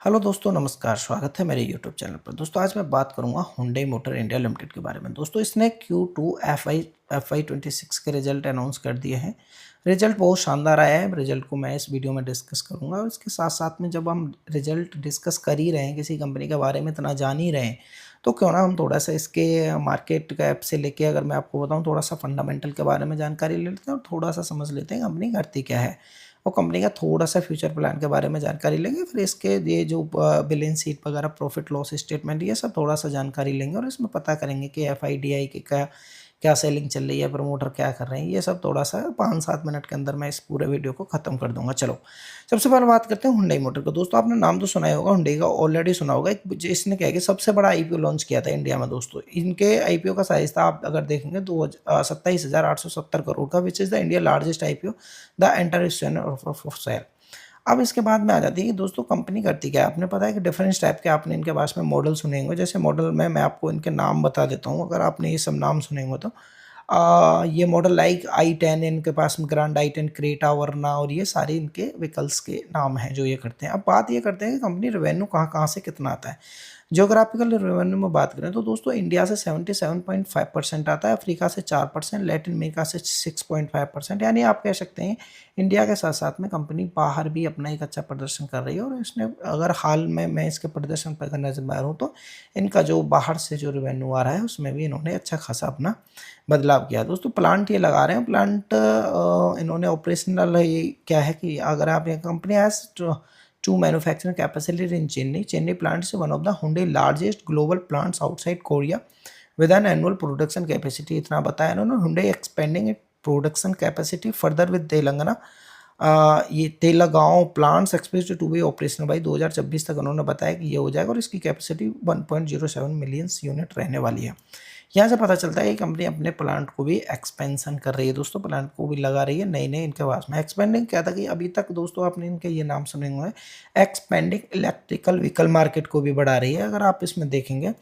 Hello दोस्तों, नमस्कार। स्वागत है मेरे यूट्यूब चैनल पर। दोस्तों आज मैं बात करूंगा हुंडई मोटर इंडिया लिमिटेड के बारे में। दोस्तों इसने Q2 FY 26 के रिजल्ट अनाउंस कर दिए हैं। रिजल्ट बहुत शानदार आया है। रिजल्ट को मैं इस वीडियो में डिस्कस करूंगा और इसके साथ साथ में जब हम रिजल्ट डिस्कस कर ही रहे हैं, किसी कंपनी के बारे में इतना जान ही रहे हैं, तो क्यों ना हम थोड़ा सा इसके मार्केट कैप से लेके, अगर मैं आपको बताऊँ, थोड़ा सा फंडामेंटल के बारे में जानकारी ले लेते हैं और थोड़ा सा समझ लेते हैं कंपनी करती क्या है और कंपनी का थोड़ा सा फ्यूचर प्लान के बारे में जानकारी लेंगे। फिर इसके ये जो बैलेंस शीट वगैरह, प्रॉफिट लॉस स्टेटमेंट, ये सब थोड़ा सा जानकारी लेंगे और इसमें पता करेंगे कि FIDI की क्या क्या सेलिंग चल रही है, प्रमोटर क्या कर रहे हैं। ये सब थोड़ा सा 5-7 मिनट के अंदर मैं इस पूरे वीडियो को ख़त्म कर दूंगा। चलो सबसे पहले बात करते हैं हुंडई मोटर को। दोस्तों आपने नाम तो सुना ही होगा, हुंडई का ऑलरेडी सुना होगा। इसने क्या है कि सबसे बड़ा IPO लॉन्च किया था इंडिया में। दोस्तों इनके IPO का साइज था, आप अगर देखेंगे, 27,870 करोड़ का, which is the India largest IPO the enter of sale. अब इसके बाद में आ जाती है कि दोस्तों कंपनी करती क्या है। आपने पता है कि डिफरेंट टाइप के आपने इनके पास में मॉडल सुने होंगे। जैसे मॉडल में मैं आपको इनके नाम बता देता हूँ, अगर आपने ये सब नाम सुने होंगे तो ये मॉडल लाइक i10, इनके पास में ग्रैंड i10, क्रेटा, वरना, और ये सारे इनके व्हीकल्स के नाम हैं जो ये करते हैं। अब बात ये करते हैं कि कंपनी रेवेन्यू कहाँ कहाँ से कितना आता है। ज्योग्राफिकल रेवेन्यू में बात करें तो दोस्तों इंडिया से 77.5% आता है, अफ्रीका से 4%, लैटिन अमेरिका से 6.5%। यानी आप कह सकते हैं इंडिया के साथ साथ में कंपनी बाहर भी अपना एक अच्छा प्रदर्शन कर रही है। और इसने, अगर हाल में मैं इसके प्रदर्शन पर नजर मारूँ तो इनका जो बाहर से जो रेवेन्यू आ रहा है उसमें भी इन्होंने अच्छा खासा अपना बदलाव किया। दोस्तों प्लांट ये लगा रहे हैं, प्लांट इन्होंने ऑपरेशनल, ये क्या है कि अगर आप ये company has two manufacturing capacity in Chennai. Chennai plant से one of the Hyundai largest global plants outside Korea with an annual production capacity, इतना बताया इन्होंने। Hyundai expanding it production capacity further with Telangana, ये Talegaon plants expected to be operational by 2026 तक उन्होंने बताया कि ये हो जाएगा और इसकी कैपेसिटी 1.07 मिलियन यूनिट रहने वाली है। यहाँ से पता चलता है कि कंपनी अपने प्लांट को भी एक्सपेंशन कर रही है। दोस्तों प्लांट को भी लगा रही है नई नई इनके पास में। एक्सपेंडिंग क्या था कि अभी तक दोस्तों आपने इनके ये नाम सुने हुए हैं, एक्सपेंडिंग इलेक्ट्रिकल व्हीकल मार्केट को भी बढ़ा रही है। अगर आप इसमें देखेंगे,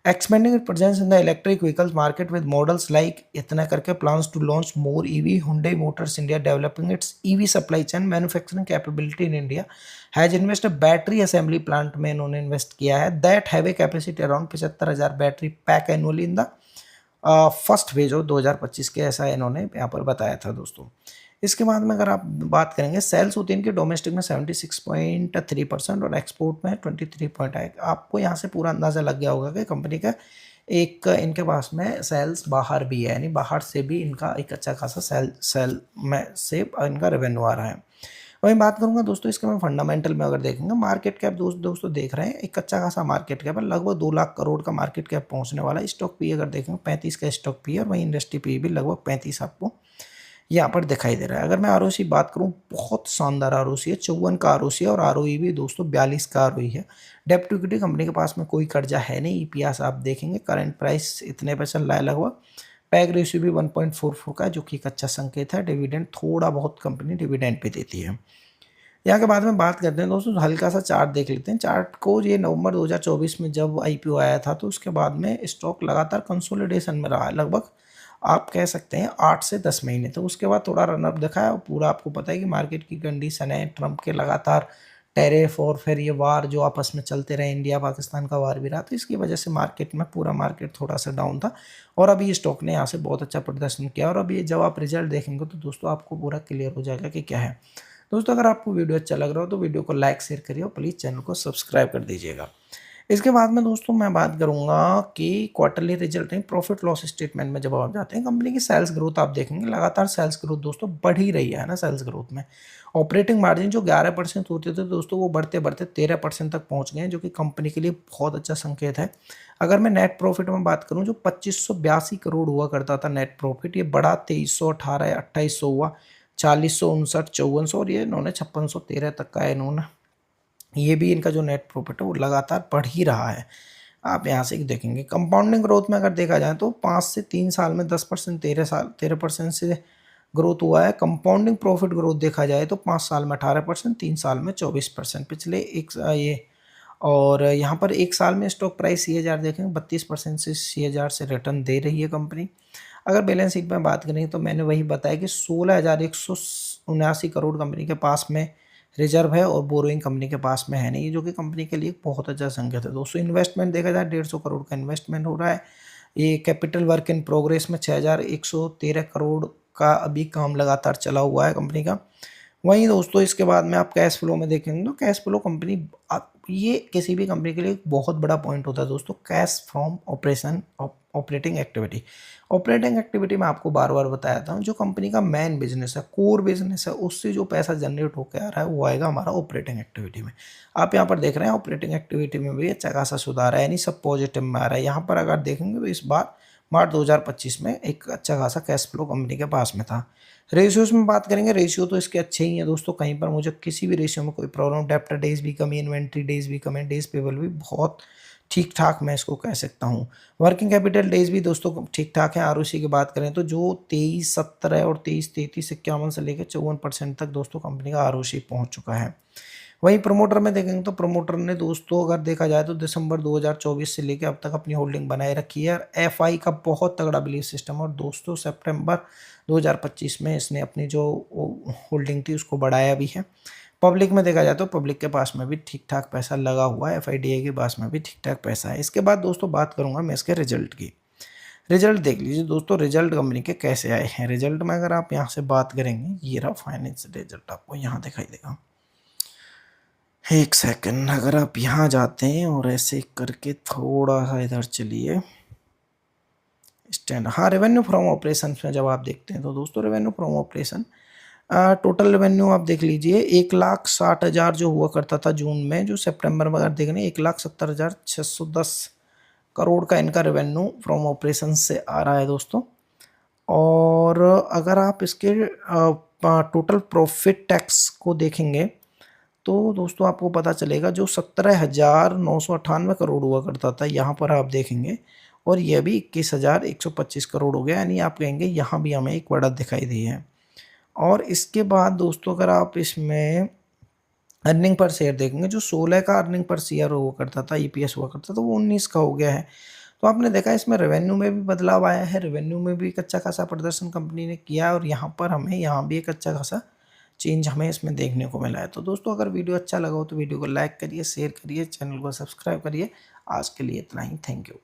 expanding its presence in the electric vehicles market with models like इतना करके plans to launch more EV, Hyundai Motors India developing its EV supply chain manufacturing capability in India has invested battery assembly plant में इन्होंने invest किया है that have a capacity around 75,000 battery pack annually in the first phase हो 2025 के, ऐसा इन्होंने यहाँ पर बताया था। दोस्तों इसके बाद में अगर आप बात करेंगे, सेल्स होती है इनके डोमेस्टिक में 76.3% और एक्सपोर्ट में 23.8। आपको यहाँ से पूरा अंदाज़ा लग गया होगा कि कंपनी का एक इनके पास में सेल्स बाहर भी है, यानी बाहर से भी इनका एक अच्छा खासा सेल में से इनका रेवेन्यू आ रहा है। वहीं बात करूंगा दोस्तों इसके मैं फंडामेंटल में, अगर देखेंगे मार्केट कैप, दोस्तों देख रहे हैं एक अच्छा खासा मार्केट कैप है, लगभग 2 लाख करोड़ का मार्केट कैप पहुंचने वाला है। स्टॉक पी अगर देखेंगे 35 का स्टॉक पी है और वहीं इंडस्ट्री पी भी लगभग 35 आपको यहाँ पर दिखाई दे रहा है। अगर मैं ROC बात करूँ, बहुत शानदार ROC है, 54 का ROC है और ROE भी दोस्तों 42 का ROE है। डेप्ट टू इक्विटी कंपनी के पास में कोई कर्जा है नहीं। EPS आप देखेंगे करंट प्राइस इतने पे चल रहा है लगभग। पैग रेशियो भी 1.44 का है, जो कि एक अच्छा संकेत है। डिविडेंड थोड़ा बहुत कंपनी डिविडेंड पे देती है। यहाँ के बाद में बात करते हैं दोस्तों, हल्का सा चार्ट देख लेते हैं। चार्ट को, ये नवंबर 2024 में जब IPO आया था तो उसके बाद में स्टॉक लगातार कंसोलिडेशन में रहा है, लगभग आप कह सकते हैं 8 से 10 महीने। तो उसके बाद थोड़ा रनअप दिखा है और पूरा आपको पता है कि मार्केट की कंडीशन है, ट्रंप के लगातार टैरिफ और फिर ये वार जो आपस में चलते रहे, इंडिया पाकिस्तान का वार भी रहा, तो इसकी वजह से मार्केट में पूरा मार्केट थोड़ा सा डाउन था। और अभी स्टॉक ने यहाँ से बहुत अच्छा प्रदर्शन किया और अभी जब आप रिजल्ट देखेंगे तो दोस्तों आपको पूरा क्लियर हो जाएगा कि क्या है। दोस्तों अगर आपको वीडियो अच्छा लग रहा हो तो वीडियो को लाइक शेयर करिए और प्लीज़ चैनल को सब्सक्राइब कर दीजिएगा। इसके बाद में दोस्तों मैं बात करूंगा कि क्वार्टरली रिजल्ट नहीं, प्रॉफिट लॉस स्टेटमेंट में जब आप जाते हैं, कंपनी की सेल्स ग्रोथ आप देखेंगे, लगातार सेल्स ग्रोथ दोस्तों बढ़ ही रही है ना। सेल्स ग्रोथ में ऑपरेटिंग मार्जिन जो 11% होते थे दोस्तों, वो बढ़ते बढ़ते 13% तक पहुंच गए हैं, जो कि कंपनी के लिए बहुत अच्छा संकेत है। अगर मैं नेट प्रॉफिट में बात करूं, जो 2582 करोड़ हुआ करता था नेट प्रॉफिट, ये बढ़ा 2318 2800 हुआ, 4059 5400 और ये इन्होंने 5613 तक का है इन्होंने। ये भी इनका जो नेट प्रॉफिट है वो लगातार बढ़ ही रहा है। आप यहाँ से देखेंगे कंपाउंडिंग ग्रोथ में अगर देखा जाए तो 5 से 3 साल में 10%, 13% से ग्रोथ हुआ है। कंपाउंडिंग प्रॉफिट ग्रोथ देखा जाए तो 5 साल में 18%, 3 साल में 24%, पिछले एक ये। और यहाँ पर एक साल में स्टॉक प्राइस CAGR देखेंगे 32% से CAGR से रिटर्न दे रही है कंपनी। अगर बैलेंस शीट में बात करें तो मैंने वही बताया कि 16,179 करोड़ कंपनी के पास में रिजर्व है और बोरोइंग कंपनी के पास में है नहीं, जो कि कंपनी के लिए बहुत अच्छा संकेत है दोस्तों। इन्वेस्टमेंट देखा जाए 150 करोड़ का इन्वेस्टमेंट हो रहा है। ये कैपिटल वर्क इन प्रोग्रेस में 6113 करोड़ का अभी काम लगातार चला हुआ है कंपनी का। वहीं दोस्तों इसके बाद में आप कैश फ्लो में देखेंगे तो कैश फ्लो कंपनी, ये किसी भी कंपनी के लिए एक बहुत बड़ा पॉइंट होता है दोस्तों, cash from operating activity. Operating activity में आपको बार बार बताया था, जो कंपनी का मेन बिजनेस है, कोर बिजनेस है, उससे जो पैसा जनरेट होकर आ रहा है वो आएगा हमारा ऑपरेटिंग एक्टिविटी में। आप यहाँ पर देख रहे हैं ऑपरेटिंग एक्टिविटी में भी अच्छा खासा सुधार है, यानी सब पॉजिटिव में आ रहा है। यहाँ पर अगर देखेंगे तो इस बार मार्च 2025 में एक अच्छा खासा कैश फ्लो कंपनी के पास में था। रेशियोज में बात करेंगे, रेशियो तो इसके अच्छे ही हैं दोस्तों, कहीं पर मुझे किसी भी रेशियो में कोई प्रॉब्लम, डेप्टर डेज भी कमी, इन्वेंट्री डेज भी कमी, डेज पेबल भी बहुत ठीक ठाक मैं इसको कह सकता हूँ। वर्किंग कैपिटल डेज भी दोस्तों ठीक ठाक है। आरओसी की बात करें तो जो 23.17 और 23.33 से लेकर 54% तक दोस्तों कंपनी का आरओसी पहुँच चुका है। वहीं प्रमोटर में देखेंगे तो प्रमोटर ने दोस्तों अगर देखा जाए तो दिसंबर 2024 से लेकर अब तक अपनी होल्डिंग बनाए रखी है। एफआई का बहुत तगड़ा बिलीफ सिस्टम, और दोस्तों सितंबर 2025 में इसने अपनी जो होल्डिंग थी उसको बढ़ाया भी है। पब्लिक में देखा जाए तो पब्लिक के पास में भी ठीक ठाक पैसा लगा हुआ है, एफआईडीए के पास में भी ठीक ठाक पैसा है। इसके बाद दोस्तों बात करूंगा मैं इसके रिजल्ट की। रिजल्ट देख लीजिए दोस्तों, रिजल्ट कंपनी के कैसे आए हैं। रिजल्ट में अगर आप यहाँ से बात करेंगे, ये रहा फाइनेंशियल रिजल्ट, आपको यहाँ दिखाई देगा। एक सेकंड, अगर आप यहाँ जाते हैं और ऐसे करके थोड़ा सा इधर चलिए स्टैंड, हाँ रेवेन्यू फ्रॉम ऑपरेशन में जब आप देखते हैं तो दोस्तों revenue from operation, total revenue आप देख लीजिए 1,60,000 जो हुआ करता था जून में, जो सितंबर में अगर देख रहे हैं 1,70,610 करोड़ का इनका रेवेन्यू फ्रॉम ऑपरेशन से आ रहा है दोस्तों। और अगर आप इसके टोटल प्रॉफिट टैक्स को देखेंगे तो दोस्तों आपको पता चलेगा, जो 17,998 करोड़ हुआ करता था यहाँ पर आप देखेंगे, और यह भी 21,125 करोड़ हो गया, यानी आप कहेंगे यहाँ भी हमें एक बढ़त दिखाई दी है। और इसके बाद दोस्तों अगर आप इसमें अर्निंग पर शेयर देखेंगे, जो 16 का अर्निंग पर शेयर हुआ करता था, ईपीएस हुआ करता था, वो 19 का हो गया है। तो आपने देखा इसमें रेवेन्यू में भी बदलाव आया है, रेवेन्यू में भी एक अच्छा खासा प्रदर्शन कंपनी ने किया, और यहाँ पर हमें यहाँ भी एक अच्छा खासा चेंज हमें इसमें देखने को मिला है। तो दोस्तों अगर वीडियो अच्छा लगा हो तो वीडियो को लाइक करिए, शेयर करिए, चैनल को सब्सक्राइब करिए। आज के लिए इतना ही, थैंक यू।